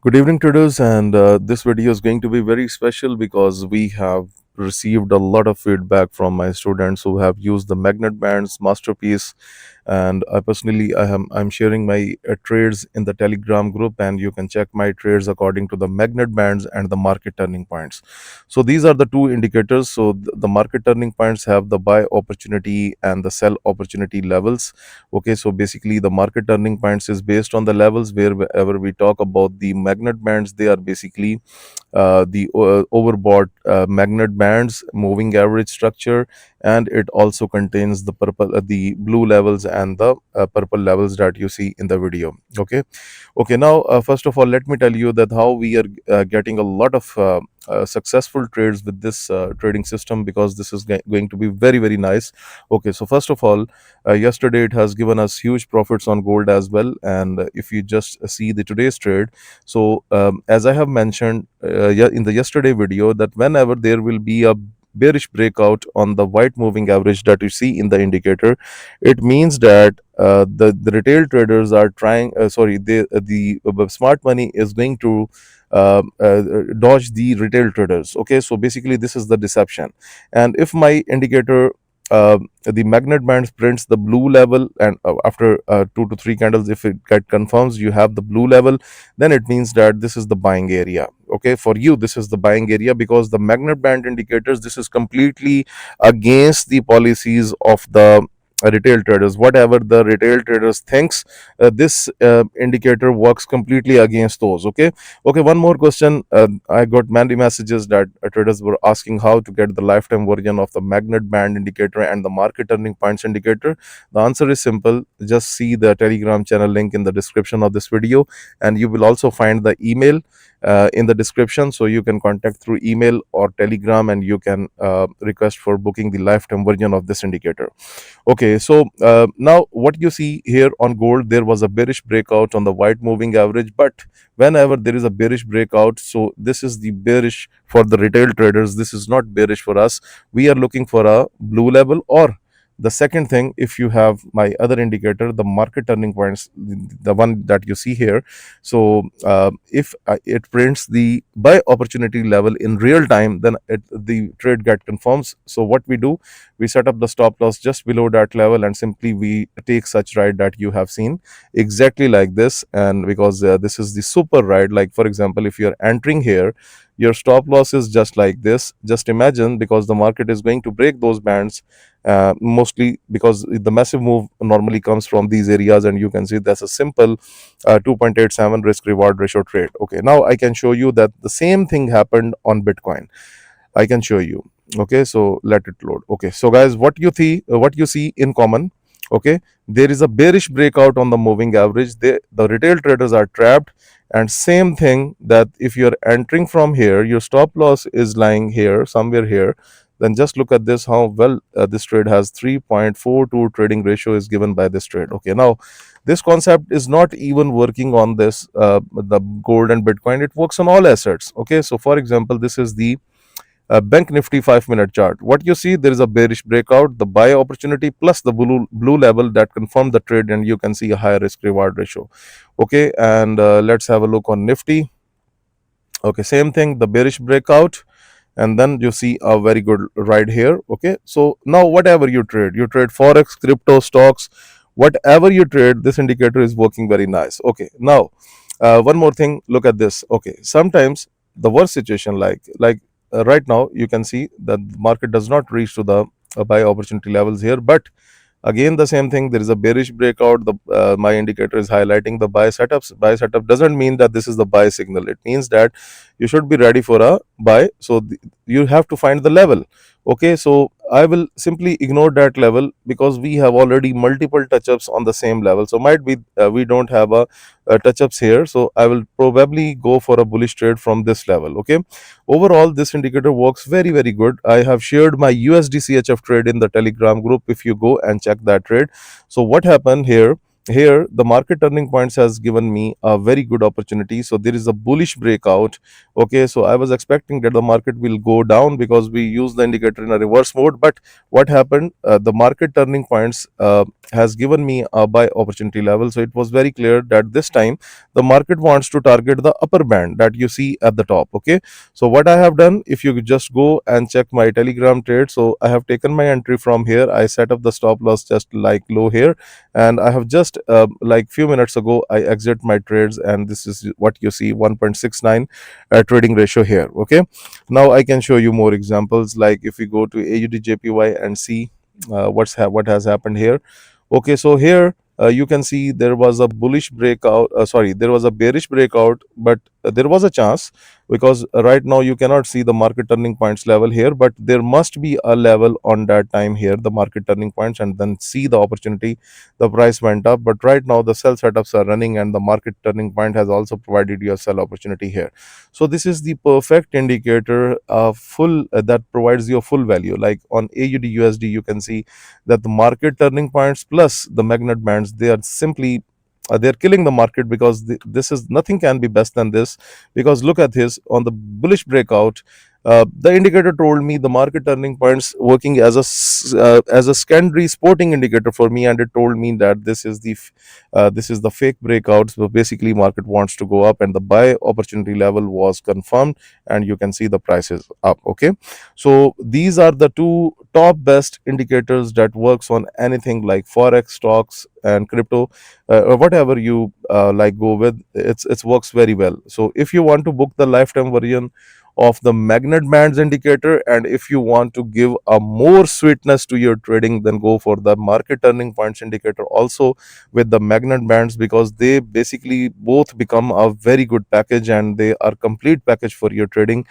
Good evening, traders, and this video is going to be very special because we have received a lot of feedback from my students who have used the magnet bands masterpiece. And I personally, I'm sharing my trades in the Telegram group, and you can check my trades according to the magnet bands and the market turning points. So these are the two indicators. So the market turning points have the buy opportunity and the sell opportunity levels. Okay, so basically the market turning points is based on the levels. Wherever we talk about the magnet bands, they are basically the overbought magnet bands moving average structure, and it also contains the the blue levels and the purple levels that you see in the video. Okay, now first of all, let me tell you that how we are getting a lot of successful trades with this trading system, because this is going to be very nice. Okay, so first of all, yesterday it has given us huge profits on gold as well. And if you just see the today's trade, so as I have mentioned in the yesterday video, that whenever there will be a bearish breakout on the white moving average that you see in the indicator, it means that the retail traders are trying the smart money is going to dodge the retail traders. Okay, so basically this is the deception. And if my indicator, the magnet bands prints the blue level, and after 2 to 3 candles, if it get confirms you have the blue level, then it means that this is the buying area. Okay, for you this is the buying area, because the magnet band indicators, this is completely against the policies of the retail traders. Whatever the retail traders thinks, this indicator works completely against those. Okay, one more question. I got many messages that traders were asking how to get the lifetime version of the magnet band indicator and the market turning points indicator. The answer is simple. Just see the Telegram channel link in the description of this video, and you will also find the email in the description, so you can contact through email or Telegram, and you can request for booking the lifetime version of this indicator. Okay, so now what you see here on gold, there was a bearish breakout on the white moving average. But whenever there is a bearish breakout, so this is the bearish for the retail traders, this is not bearish for us. We are looking for a blue level, or the second thing, if you have my other indicator, the market turning points, the one that you see here. So if it prints the buy opportunity level in real time, then the trade get confirms. So what we do, we set up the stop loss just below that level, and simply we take such ride that you have seen exactly like this. And because this is the super ride, like for example, if you're entering here, your stop loss is just like this. Just imagine, because the market is going to break those bands, mostly because the massive move normally comes from these areas, and you can see that's a simple 2.87 risk reward ratio trade. Okay, now I can show you that the same thing happened on Bitcoin. I can show you. Okay, so let it load. Okay, so guys, what you see in common. Okay, there is a bearish breakout on the moving average. The retail traders are trapped. And same thing, that if you're entering from here, your stop loss is lying here, somewhere here. Then just look at this, how well this trade has 3.42 trading ratio is given by this trade. Okay, now this concept is not even working on this the gold and Bitcoin. It works on all assets. Okay, so for example, this is the Bank Nifty 5-minute chart. What you see, there is a bearish breakout, the buy opportunity plus the blue level that confirm the trade, and you can see a higher risk reward ratio. Okay, and let's have a look on Nifty. Okay, same thing, the bearish breakout, and then you see a very good ride here. Okay, so now whatever you trade Forex, crypto, stocks, whatever you trade, this indicator is working very nice. Okay, now one more thing, look at this. Okay, sometimes the worst situation, like right now, you can see that the market does not reach to the buy opportunity levels here. But again, the same thing, there is a bearish breakout. The my indicator is highlighting the buy setups. Buy setup doesn't mean that this is the buy signal. It means that you should be ready for a buy. So you have to find the level. Okay, so I will simply ignore that level, because we have already multiple touch-ups on the same level. So might be we don't have a touch-ups here, so I will probably go for a bullish trade from this level. Okay, overall this indicator works very good. I have shared my USD CHF trade in the Telegram group, if you go and check that trade. So what happened here, here the market turning points has given me a very good opportunity. So there is a bullish breakout. Okay, so I was expecting that the market will go down because we use the indicator in a reverse mode, but what happened, the market turning points has given me a buy opportunity level. So it was very clear that this time the market wants to target the upper band that you see at the top. Okay, so what I have done, if you just go and check my Telegram trade, so I have taken my entry from here. I set up the stop loss just like low here, and I have just like few minutes ago I exit my trades, and this is what you see, 1.69 trading ratio here. Okay, now I can show you more examples, like if we go to AUDJPY and see what has happened here. Okay, so here you can see there was a bullish breakout, sorry, there was a bearish breakout, but there was a chance, because right now you cannot see the market turning points level here, but there must be a level on that time here, the market turning points, and then see the opportunity, the price went up. But right now the sell setups are running, and the market turning point has also provided you a sell opportunity here. So this is the perfect indicator, full that provides you a full value. Like on AUD USD, you can see that the market turning points plus the magnet bands, they are simply they're killing the market, because this is nothing can be best than this. Because look at this, on the bullish breakout, the indicator told me the market turning points working as as a secondary sporting indicator for me, and it told me that this is the fake breakout. So basically market wants to go up, and the buy opportunity level was confirmed, and you can see the prices up. Okay, so these are the two top best indicators that works on anything like forex, stocks, and crypto, or whatever you like go with. It works very well. So if you want to book the lifetime version of the magnet bands indicator, and if you want to give a more sweetness to your trading, then go for the market turning points indicator also with the magnet bands, because they basically both become a very good package, and they are complete package for your trading.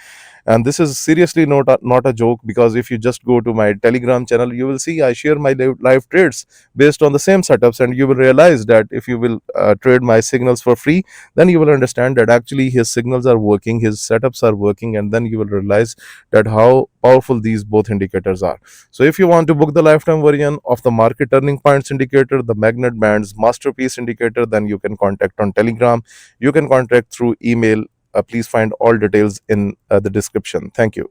And this is seriously not a joke, because if you just go to my Telegram channel, you will see I share my live trades based on the same setups, and you will realize that if you will trade my signals for free, then you will understand that actually his signals are working, his setups are working, and then you will realize that how powerful these both indicators are. So if you want to book the lifetime version of the market turning points indicator, the magnet bands masterpiece indicator, then you can contact on Telegram, you can contact through email. Please find all details in the description. Thank you.